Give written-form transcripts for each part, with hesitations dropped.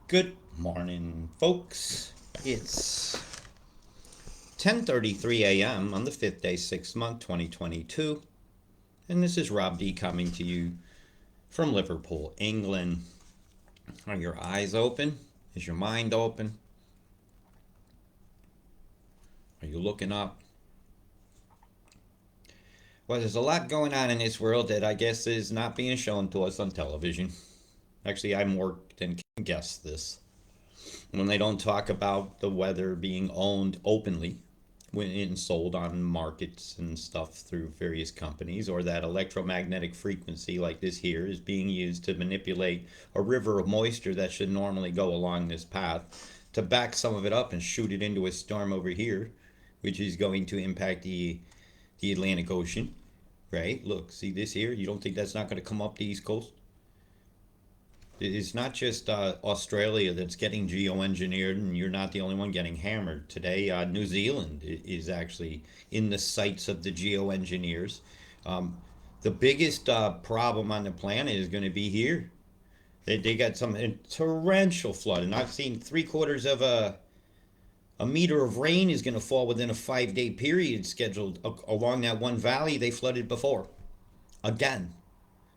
Good morning, folks. It's 10:33 a.m. on the 5th day, 6th month, 2022, and this is Rob D coming to you from Liverpool, England. Are your eyes open? Is your mind open? Are you looking up? Well, there's a lot going on in this world that I guess is not being shown to us on television. Actually, I more than can guess this. When they don't talk about the weather being owned openly when and sold on markets and stuff through various companies, or that electromagnetic frequency like this here is being used to manipulate a river of moisture that should normally go along this path to back some of it up and shoot it into a storm over here, which is going to impact the Atlantic Ocean. Right? Look, see this here? You don't think that's not going to come up the East Coast? It's not just Australia that's getting geoengineered, and you're not the only one getting hammered. Today, New Zealand is actually in the sights of the geoengineers. Um, the biggest problem on the planet is going to be here. They got some torrential flood, and I've seen 3/4 of a meter of rain is going to fall within a 5 day period scheduled along that one valley they flooded before. Again,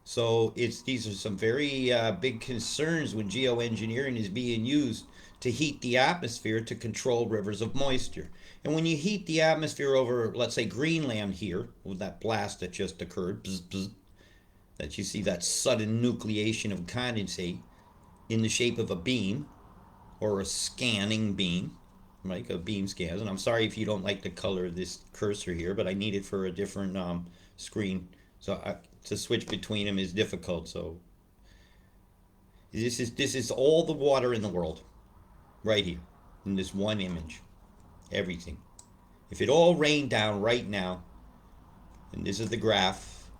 so these are some very big concerns when geoengineering is being used to heat the atmosphere to control rivers of moisture. And when you heat the atmosphere over, let's say, Greenland here, with that blast that just occurred, bzz, bzz, that you see that sudden nucleation of condensate in the shape of a beam or a scanning beam, like a beam scans. And I'm sorry if you don't like the color of this cursor here, but I need it for a different screen. To switch between them is difficult. So this is all the water in the world right here in this one image. Everything. If it all rained down right now, and this is the graph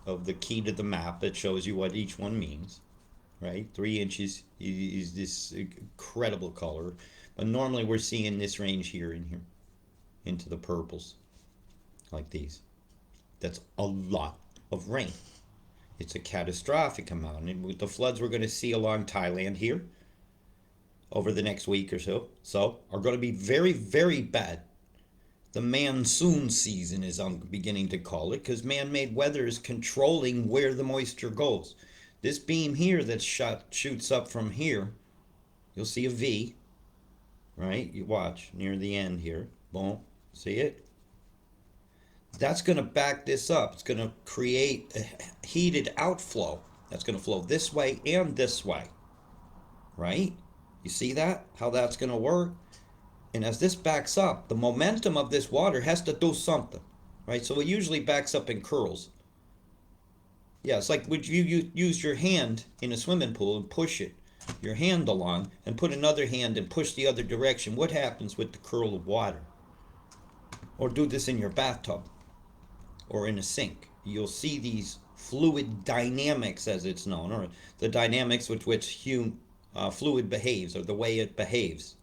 of the key to the map that shows you what each one means, right? 3 inches is this incredible color, but normally we're seeing this range here in here into the purples, like these. That's a lot of rain. It's a catastrophic amount. And with the floods we're going to see along Thailand here over the next week or so are going to be very, very bad. The monsoon season, is I'm beginning to call it, because man-made weather is controlling where the moisture goes. This beam here that shoots up from here, you'll see a V, right? You watch near the end here. Boom. See it? That's going to back this up. It's going to create a heated outflow. That's going to flow this way and this way, right? You see that? How that's going to work? And as this backs up, the momentum of this water has to do something, right? So it usually backs up in curls. Yeah, it's like would you use your hand in a swimming pool and push it, your hand along, and put another hand and push the other direction. What happens with the curl of water? Or do this in your bathtub or in a sink. You'll see these fluid dynamics, as it's known, or the dynamics with which fluid behaves, or the way it behaves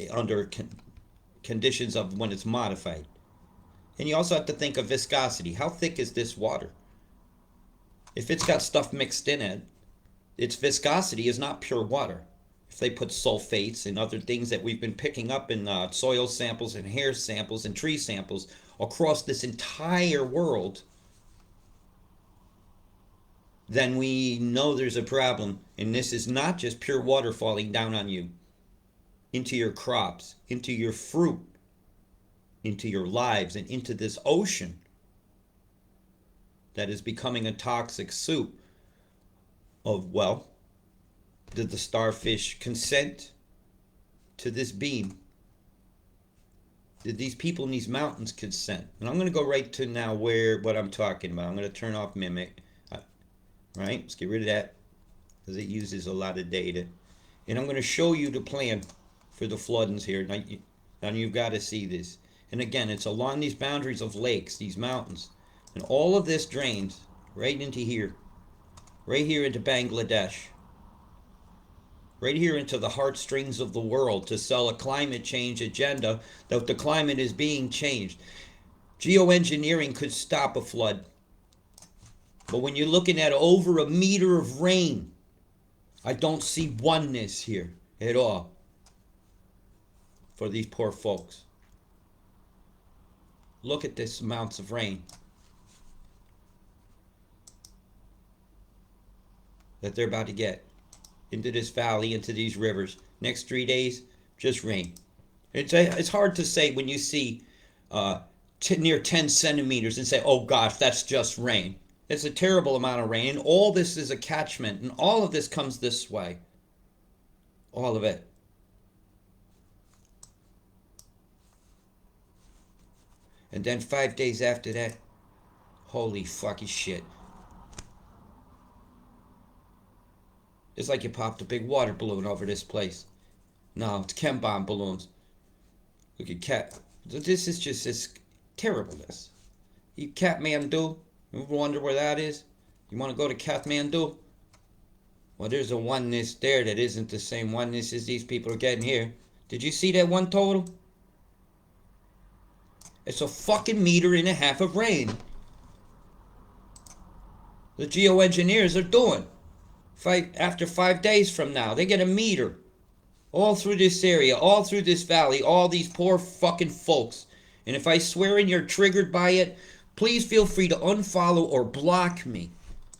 under conditions of when it's modified. And you also have to think of viscosity. How thick is this water? If it's got stuff mixed in it, its viscosity is not pure water. If they put sulfates and other things that we've been picking up in soil samples and hair samples and tree samples across this entire world, then we know there's a problem. And this is not just pure water falling down on you, into your crops, into your fruit, into your lives, and into this ocean that is becoming a toxic soup of, well, did the starfish consent to this beam? Did these people in these mountains consent? And I'm going to go right to now what I'm talking about. I'm going to turn off Mimic. Right? Let's get rid of that, because it uses a lot of data. And I'm going to show you the plan for the floodings here. Now you've got to see this. And again, it's along these boundaries of lakes, these mountains. And all of this drains right into here. Right here into Bangladesh. Right here into the heartstrings of the world to sell a climate change agenda that the climate is being changed. Geoengineering could stop a flood. But when you're looking at over a meter of rain I don't see oneness here at all for these poor folks. Look at this amounts of rain that they're about to get into this valley, into these rivers. Next 3 days, just rain. It's hard to say when you see near 10 centimeters and say, oh gosh, that's just rain. It's a terrible amount of rain. And all this is a catchment. And all of this comes this way. All of it. And then 5 days after that, holy fucking shit. It's like you popped a big water balloon over this place. No, it's chem bomb balloons. Look at cat. This is just this terribleness. You Kathmandu, you wonder where that is? You want to go to Kathmandu? Well, there's a oneness there that isn't the same oneness as these people are getting here. Did you see that one total? It's a fucking meter and a half of rain. The geoengineers are doing. After 5 days from now, they get a meter. All through this area, all through this valley, all these poor fucking folks. And if I swear and you're triggered by it, please feel free to unfollow or block me.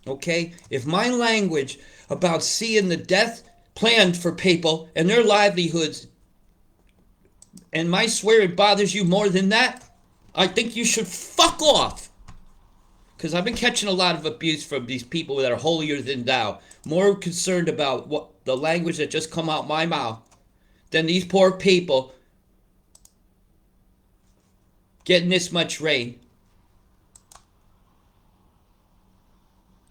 Okay? If my language about seeing the death planned for people and their livelihoods and my swearing bothers you more than that, I think you should fuck off. Because I've been catching a lot of abuse from these people that are holier than thou. More concerned about what the language that just come out my mouth than these poor people getting this much rain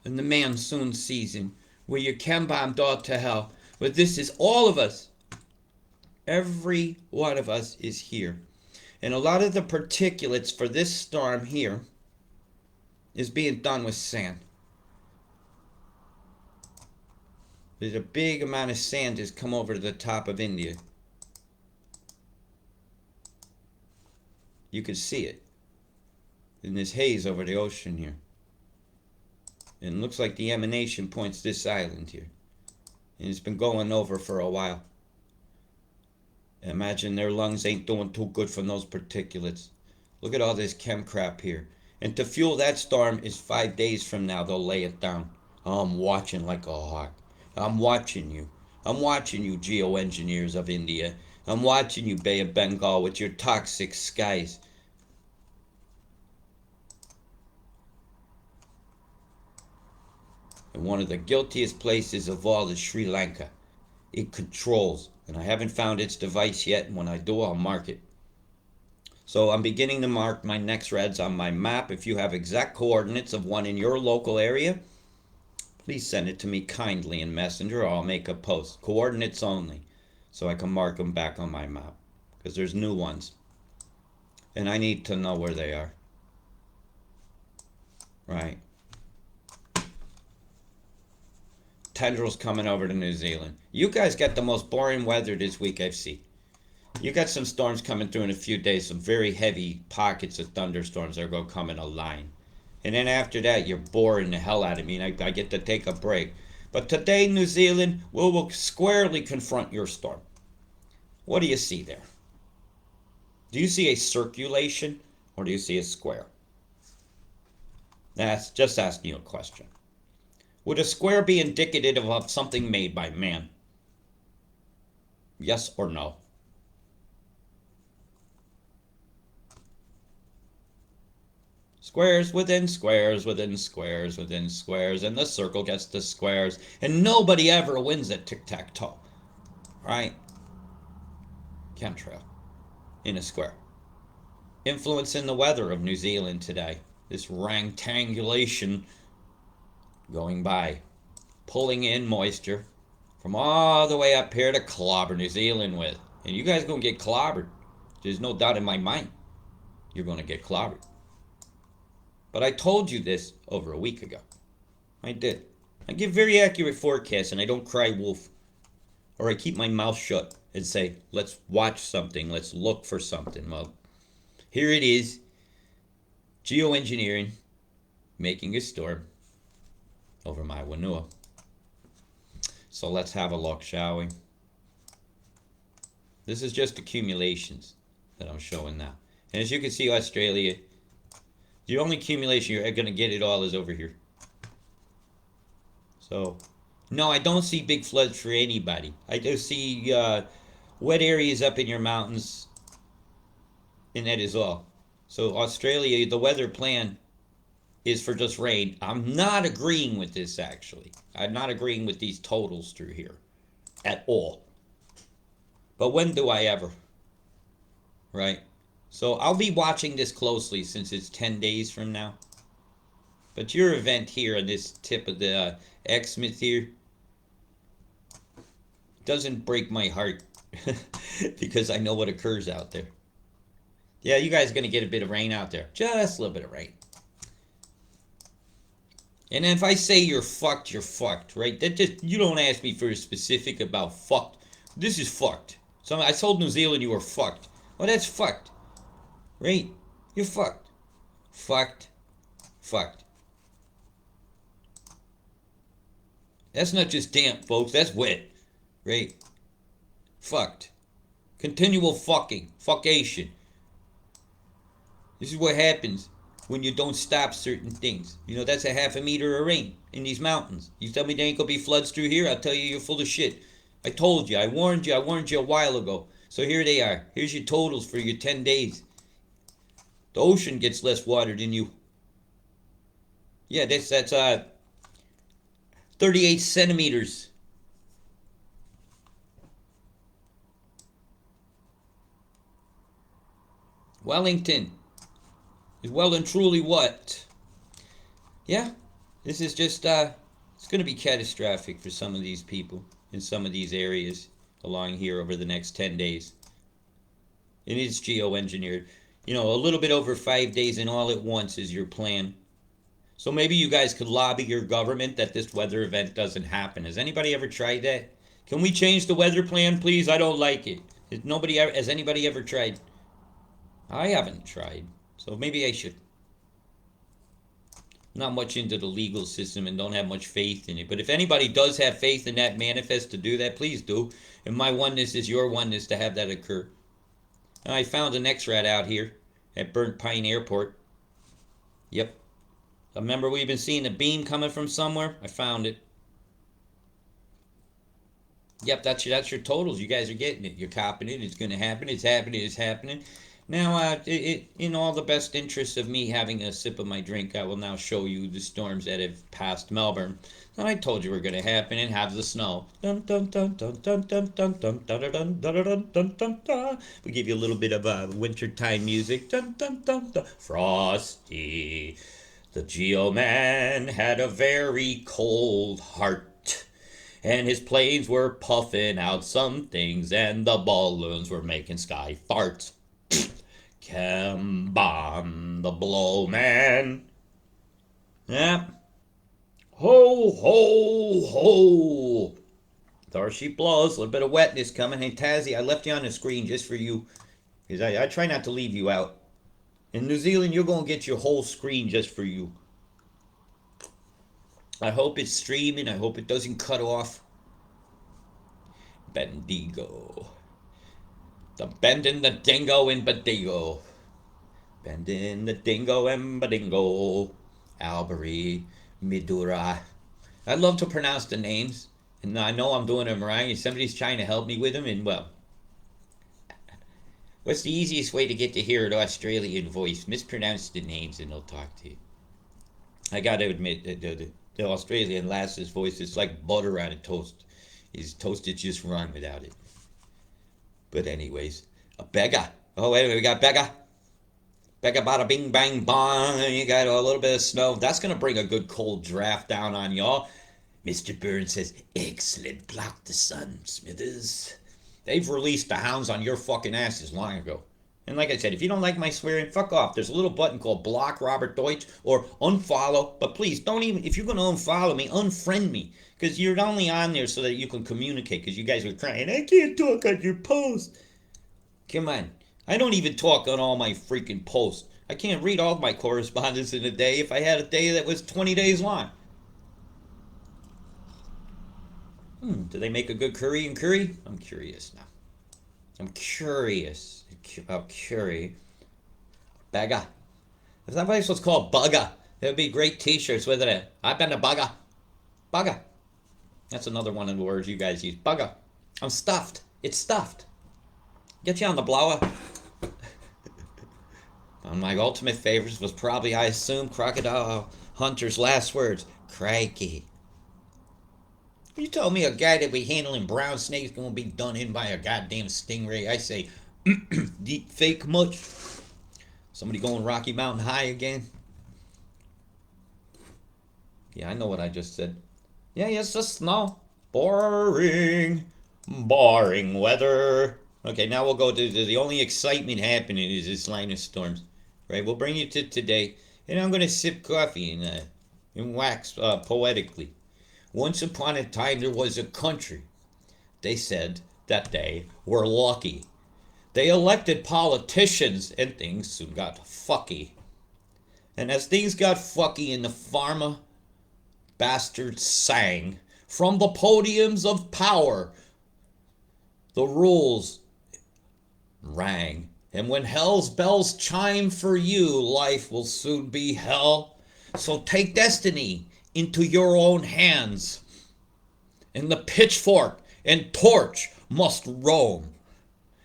in the monsoon season where you're chem-bombed all to hell. But this is all of us. Every one of us is here. And a lot of the particulates for this storm here is being done with sand. There's a big amount of sand that's come over to the top of India. You can see it in this haze over the ocean here. And it looks like the emanation points this island here. And it's been going over for a while. Imagine their lungs ain't doing too good from those particulates. Look at all this chem crap here. And to fuel that storm is 5 days from now. They'll lay it down. Oh, I'm watching like a hawk. I'm watching you. I'm watching you, geoengineers of India. I'm watching you, Bay of Bengal, with your toxic skies. And one of the guiltiest places of all is Sri Lanka. It controls, and I haven't found its device yet, and when I do, I'll mark it. So I'm beginning to mark my next reds on my map. If you have exact coordinates of one in your local area, please send it to me kindly in Messenger, or I'll make a post. Coordinates only, so I can mark them back on my map, because there's new ones. And I need to know where they are. Right. Tendrils coming over to New Zealand. You guys got the most boring weather this week I've seen. You got some storms coming through in a few days, some very heavy pockets of thunderstorms that are going to come in a line. And then after that, you're boring the hell out of me, and I get to take a break. But today, New Zealand, we will squarely confront your storm. What do you see there? Do you see a circulation, or do you see a square? That's just asking you a question. Would a square be indicative of something made by man? Yes or no? Squares within squares within squares within squares, and the circle gets the squares, and nobody ever wins at tic-tac-toe. Right? Chemtrail in a square. Influencing the weather of New Zealand today. This rectangulation going by, pulling in moisture from all the way up here to clobber New Zealand with. And you guys gonna get clobbered. There's no doubt in my mind you're gonna get clobbered. But I told you this over a week ago. I did. I give very accurate forecasts, and I don't cry wolf. Or I keep my mouth shut and say, let's watch something, let's look for something. Well, here it is. Geoengineering, making a storm over my Wanua. So let's have a look, shall we? This is just accumulations that I'm showing now. And as you can see, Australia, the only accumulation you're going to get it all is over here. So, no, I don't see big floods for anybody. I do see wet areas up in your mountains, and that is all. So Australia, the weather plan is for just rain. I'm not agreeing with this, actually. I'm not agreeing with these totals through here at all. But when do I ever? Right? So I'll be watching this closely since it's 10 days from now. But your event here on this tip of the X-Smith here doesn't break my heart because I know what occurs out there. Yeah, you guys are going to get a bit of rain out there. Just a little bit of rain. And if I say you're fucked, right? That just, you don't ask me for a specific about fucked. This is fucked. So I told New Zealand you were fucked. Well, that's fucked. Right? You're fucked. Fucked. Fucked. That's not just damp, folks. That's wet. Right? Fucked. Continual fucking. Fuckation. This is what happens when you don't stop certain things. You know, that's a half a meter of rain in these mountains. You tell me there ain't gonna be floods through here, I'll tell you you're full of shit. I told you, I warned you a while ago. So here they are. Here's your totals for your 10 days. The ocean gets less water than you. Yeah, that's 38 centimeters. Wellington is well and truly what? Yeah, this is just, it's going to be catastrophic for some of these people in some of these areas along here over the next 10 days. It is geoengineered. You know, a little bit over 5 days and all at once is your plan. So maybe you guys could lobby your government that this weather event doesn't happen. Has anybody ever tried that? Can we change the weather plan, please? I don't like it. Has anybody ever tried? I haven't tried. So maybe I should. Not much into the legal system and don't have much faith in it. But if anybody does have faith in that manifest to do that, please do. And my oneness is your oneness to have that occur. And I found an X-Rat out here at Burnt Pine Airport. Yep. Remember we've been seeing a beam coming from somewhere? I found it. Yep, that's your totals. You guys are getting it. You're copying it. It's going to happen. It's happening. It's happening. Now, in all the best interests of me having a sip of my drink, I will now show you the storms that have passed Melbourne. And I told you were going to happen and have the snow. Dun, dun, dun, dun, dun, dun, dun, dun, dun, dun, dun, dun, dun, dun, dun. We give you a little bit of wintertime music. Dun, dun, dun, dun. Frosty, the Geoman had a very cold heart. And his planes were puffing out some things, and the balloons were making sky farts. Kemban the Blowman. Yeah. Ho, ho, ho. There she blows. A little bit of wetness coming. Hey, Tazzy, I left you on the screen just for you. Because I try not to leave you out. In New Zealand, you're going to get your whole screen just for you. I hope it's streaming. I hope it doesn't cut off. Bendigo. The bending the dingo in Bendigo. Bending the dingo and Bendigo. Albury, Midura. I love to pronounce the names. And I know I'm doing them right. And somebody's trying to help me with them. And well, what's the easiest way to get to hear an Australian voice? Mispronounce the names and they'll talk to you. I gotta admit, the Australian lass's voice is like butter on a toast. His toasted just run without it. But anyways, a beggar. Oh, wait, we got beggar. Beggar bada bing bang bong. You got a little bit of snow. That's going to bring a good cold draft down on y'all. Mr. Burns says, excellent block the sun, Smithers. They've released the hounds on your fucking asses long ago. And like I said, if you don't like my swearing, fuck off. There's a little button called block Robert Deutsch or unfollow. But please, don't even, if you're going to unfollow me, unfriend me. Because you're only on there so that you can communicate. Because you guys are crying, I can't talk on your post. Come on. I don't even talk on all my freaking posts. I can't read all my correspondence in a day if I had a day that was 20 days long. Do they make a good Korean curry? I'm curious now. I'm curious about curry. Baga. If that place was called Bugga, there'd be great t-shirts with it. I've been to Bugga. Bugga. That's another one of the words you guys use. Bugga. I'm stuffed. It's stuffed. Get you on the blower. One of my ultimate favorites was probably, I assume, Crocodile Hunter's last words. Crikey. You told me a guy that be handling brown snakes gonna be done in by a goddamn stingray. I say, deep fake much? Somebody going Rocky Mountain High again? Yeah, I know what I just said. Yeah, it's just snow. Boring. Boring weather. Okay, now we'll go to the only excitement happening is this line of storms. Right, we'll bring you to today. And I'm going to sip coffee and wax poetically. Once upon a time there was a country. They said that they were lucky. They elected politicians and things soon got fucky. And as things got fucky and the pharma bastards sang from the podiums of power, the rules rang. And when hell's bells chime for you, life will soon be hell. So take destiny into your own hands. And the pitchfork and torch must roam.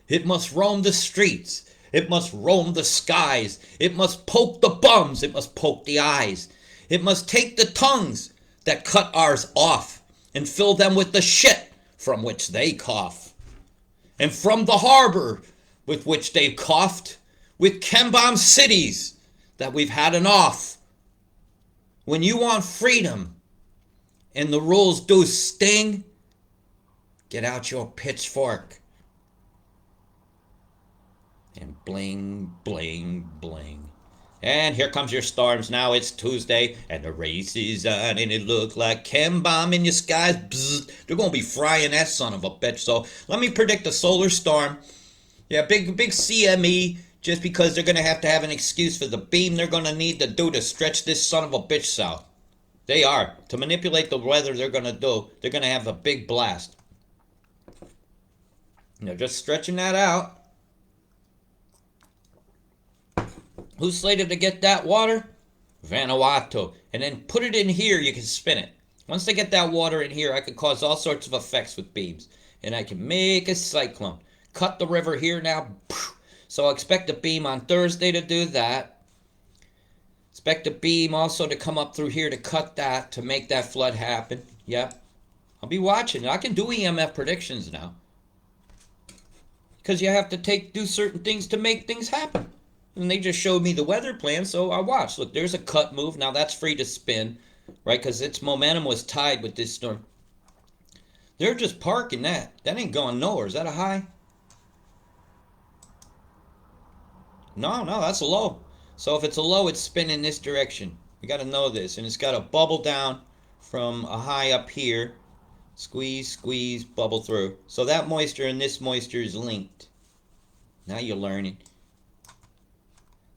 It must roam the streets. It must roam the skies. It must poke the bums. It must poke the eyes. It must take the tongues that cut ours off and fill them with the shit from which they cough. And from the harbor with which they've coughed, with chem-bomb cities that we've had enough. When you want freedom and the rules do sting, get out your pitchfork and bling, bling, bling. And here comes your storms. Now it's Tuesday and the race is on and it looks like chem bomb in your skies. Bzz. They're going to be frying that son of a bitch. So let me predict a solar storm. Yeah, big CME, just because they're going to have an excuse for the beam they're going to need to do to stretch this son of a bitch south. They are. To manipulate the weather they're going to have a big blast. And they're just stretching that out. Who's slated to get that water? Vanuatu. And then put it in here, you can spin it. Once they get that water in here, I can cause all sorts of effects with beams. And I can make a cyclone. Cut the river here now. So I'll expect a beam on Thursday to do that. Expect a beam also to come up through here to cut that, to make that flood happen. Yep. I'll be watching. I can do EMF predictions now. Because you have to do certain things to make things happen. And they just showed me the weather plan, so I watched. Look, there's a cut move. Now that's free to spin, right? Because its momentum was tied with this storm. They're just parking that. That ain't going nowhere. Is that a high? No, that's a low. So if it's a low, it's spinning this direction. You got to know this. And it's got to bubble down from a high up here. Squeeze, squeeze, bubble through. So that moisture and this moisture is linked. Now you're learning.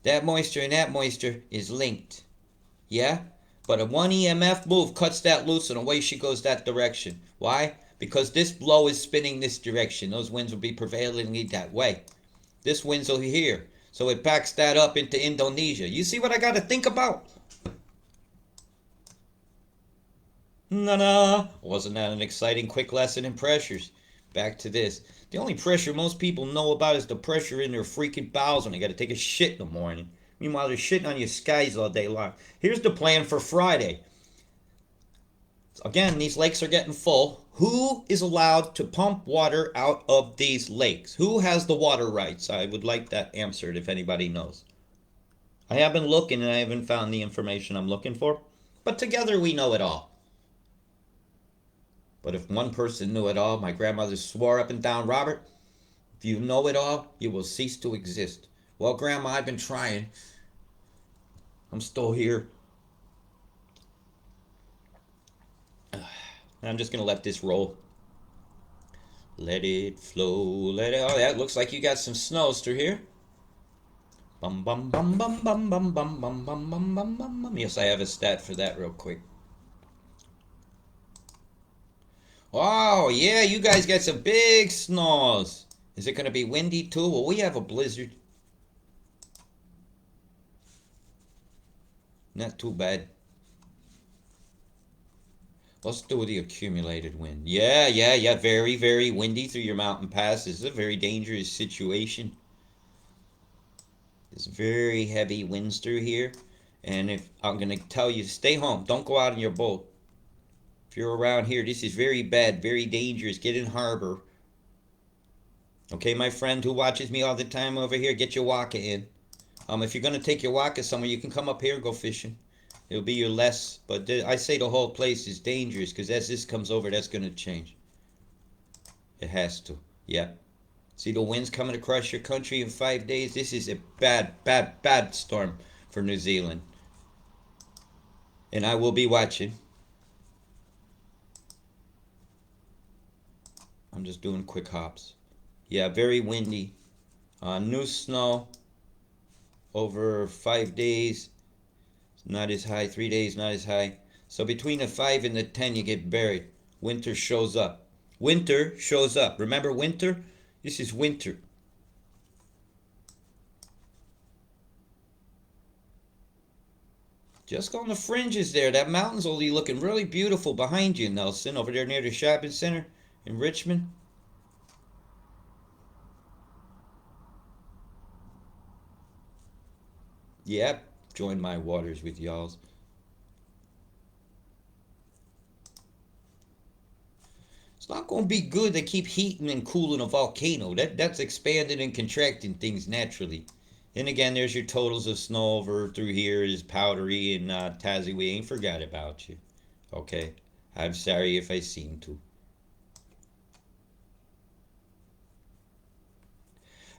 That moisture and that moisture is linked. Yeah? But a 1 EMF move cuts that loose and away she goes that direction. Why? Because this blow is spinning this direction. Those winds will be prevailingly that way. This wind's over here. So it backs that up into Indonesia. You see what I got to think about? Na-na. Wasn't that an exciting quick lesson in pressures? Back to this. The only pressure most people know about is the pressure in their freaking bowels when they got to take a shit in the morning. Meanwhile, they're shitting on your skies all day long. Here's the plan for Friday. Again, these lakes are getting full. Who is allowed to pump water out of these lakes? Who has the water rights? I would like that answered if anybody knows. I have been looking and I haven't found the information I'm looking for. But together we know it all. But if one person knew it all, my grandmother swore up and down, Robert, if you know it all, you will cease to exist. Well, Grandma, I've been trying. I'm still here. I'm just going to let this roll. Let it flow, let it... Oh, that looks like you got some snows through here. Bum, bum, bum, bum, bum, bum, bum, bum, bum, bum, bum, bum. Yes, I have a stat for that real quick. Oh, yeah, you guys got some big snows. Is it going to be windy too? Well, we have a blizzard. Not too bad. Let's do the accumulated wind. Yeah, yeah, yeah. Very, very windy through your mountain pass. This is a very dangerous situation. There's very heavy winds through here. And if I'm going to tell you, stay home. Don't go out in your boat. If you're around here, this is very bad, very dangerous. Get in harbor. Okay, my friend who watches me all the time over here, get your waka in. If you're gonna take your waka somewhere, you can come up here and go fishing. It'll be your less, but I say the whole place is dangerous because as this comes over, that's gonna change. It has to. Yeah. See the winds coming across your country in 5 days. This is a bad, bad, bad storm for New Zealand, and I will be watching. I'm just doing quick hops. Yeah, very windy. New snow over 5 days. Not as high. 3 days, not as high. So between the 5 and the 10, you get buried. Winter shows up. Winter shows up. Remember winter? This is winter. Just on the fringes there. That mountain's only looking really beautiful behind you, Nelson, over there near the shopping center in Richmond. Yep. Join my waters with y'all's. It's not going to be good to keep heating and cooling a volcano. That's expanding and contracting things naturally. And again, there's your totals of snow over through here is powdery and Tazzy. We ain't forgot about you. Okay, I'm sorry if I seem to.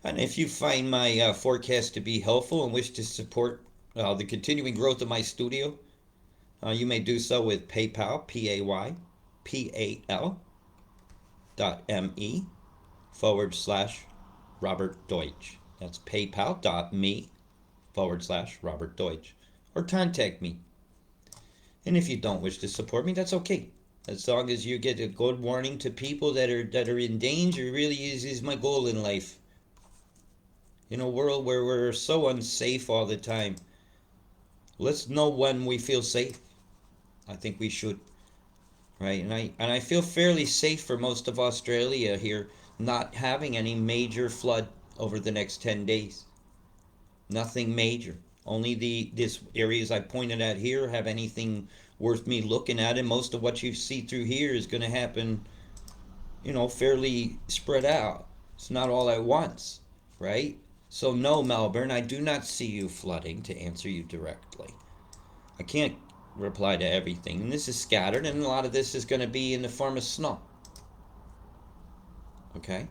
And if you find my forecast to be helpful and wish to support the continuing growth of my studio, you may do so with PayPal, PayPal.me/Robert Deutsch. That's paypal.me/Robert Deutsch. Or contact me. And if you don't wish to support me, that's okay. As long as you get a good warning to people that are in danger, really is my goal in life. In a world where we're so unsafe all the time, let's know when we feel safe. I think we should, right? And I feel fairly safe for most of Australia here, not having any major flood over the next 10 days. Nothing major. Only this areas I pointed at here have anything worth me looking at, and most of what you see through here is going to happen, fairly spread out. It's not all at once, right? So no, Melbourne, I do not see you flooding, to answer you directly. I can't reply to everything, and this is scattered, and a lot of this is going to be in the form of snow. Okay?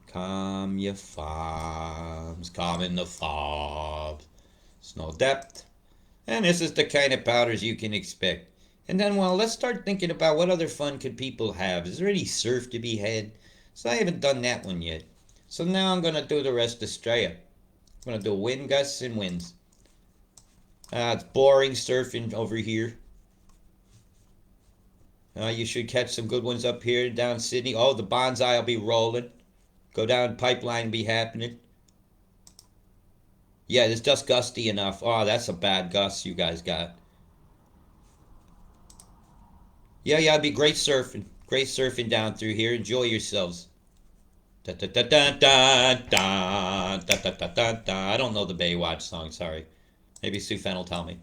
Calm your farms, calm in the fobs. Snow depth. And this is the kind of powders you can expect. And then, well, let's start thinking about what other fun could people have. Is there any surf to be had? So I haven't done that one yet. So now I'm going to do the rest of Australia. I'm going to do wind gusts and winds. It's boring surfing over here. You should catch some good ones up here down Sydney. Oh, the bonsai will be rolling. Go down pipeline be happening. Yeah, it's just gusty enough. Oh, that's a bad gust you guys got. Yeah, it'd be great surfing. Great surfing down through here. Enjoy yourselves. Da, da, da, da, da, da, da, da, da, da, da. I don't know the Baywatch song, sorry. Maybe Sue Fenn will tell me.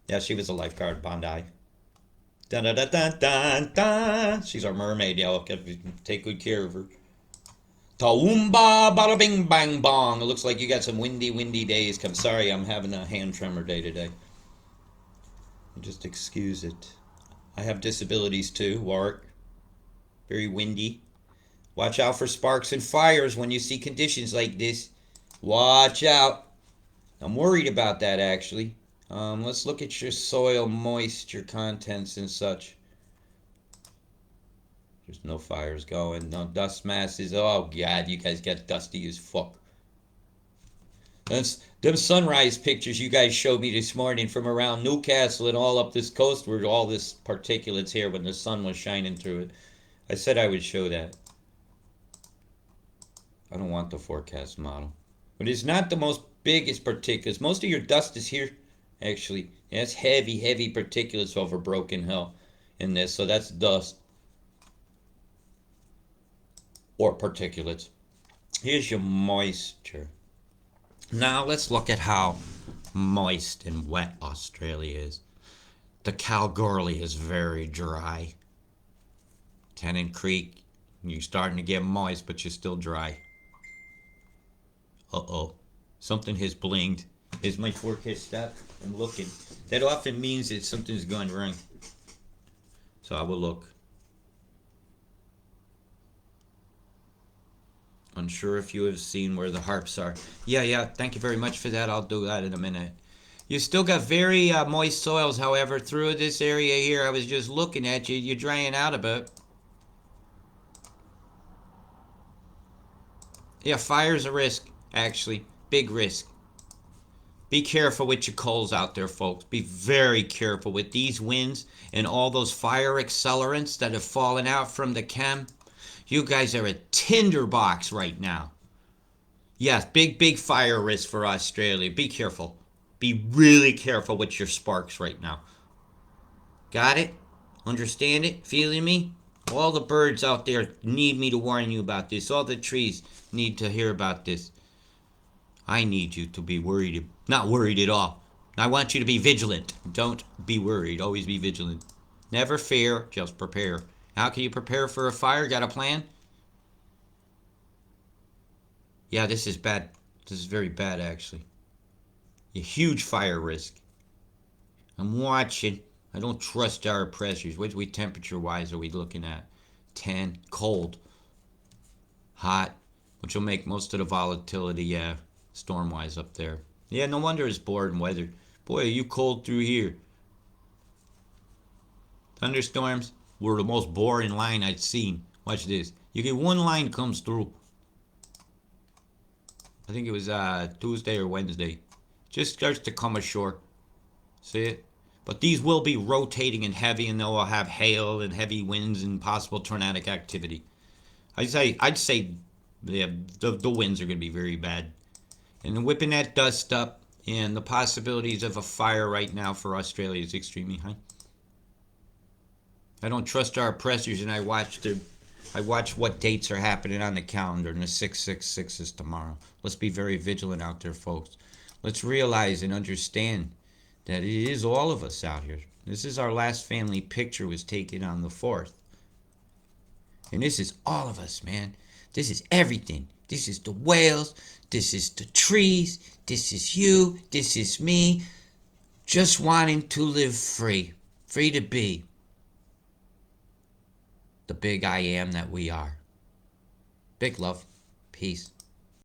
Yeah, she was a lifeguard, Bondi. Da da da da da da. She's our mermaid, y'all. Take good care of her. Tawoomba, bada bing bang bong. It looks like you got some windy, windy days. I'm sorry, I'm having a hand tremor day today. Just excuse it. I have disabilities too, Warwick. Very windy. Watch out for sparks and fires when you see conditions like this. Watch out. I'm worried about that actually. Let's look at your soil moisture contents and such. There's no fires going, no dust masses. Oh God, you guys get dusty as fuck. That's them sunrise pictures you guys showed me this morning from around Newcastle and all up this coast where all this particulates here when the sun was shining through it. I said I would show that. I don't want the forecast model. But it's not the most biggest particulates. Most of your dust is here, actually. That's heavy, heavy particulates over Broken Hill in this. So that's dust or particulates. Here's your moisture. Now let's look at how moist and wet Australia is. The Kalgoorlie is very dry. Tennant Creek, you're starting to get moist, but you're still dry. Uh-oh. Something has blinked. Is my forecast stuck? I'm looking. That often means that something's gone wrong. So I will look. Unsure if you have seen where the harps are. Yeah. Thank you very much for that. I'll do that in a minute. You still got very moist soils, however, through this area here. I was just looking at you. You're drying out a bit. Yeah, fire's a risk, actually. Big risk. Be careful with your coals out there, folks. Be very careful with these winds and all those fire accelerants that have fallen out from the chem. You guys are a tinderbox right now. Yes, big fire risk for Australia. Be careful. Be really careful with your sparks right now. Got it? Understand it? Feeling me? All the birds out there need me to warn you about this. All the trees need to hear about this. I need you to be worried. Not worried at all. I want you to be vigilant. Don't be worried. Always be vigilant. Never fear, just prepare. How can you prepare for a fire? Got a plan? Yeah, this is bad. This is very bad, actually. A huge fire risk. I'm watching. I don't trust our pressures. What temperature-wise are we looking at? 10. Cold. Hot. Which will make most of the volatility, yeah, storm-wise up there. Yeah, no wonder it's bored and weathered. Boy, are you cold through here. Thunderstorms were the most boring line I'd seen. Watch this. You get one line comes through. I think it was Tuesday or Wednesday. Just starts to come ashore. See it? But these will be rotating and heavy, and they'll have hail and heavy winds and possible tornadic activity. I'd say yeah, the winds are going to be very bad. And whipping that dust up, and the possibilities of a fire right now for Australia is extremely high. I don't trust our oppressors, and I watch what dates are happening on the calendar, and the 666 is tomorrow. Let's be very vigilant out there, folks. Let's realize and understand that it is all of us out here. This is our last family picture was taken on the 4th. And this is all of us, man. This is everything. This is the whales. This is the trees. This is you. This is me. Just wanting to live free. Free to be the big I am that we are. Big love. Peace.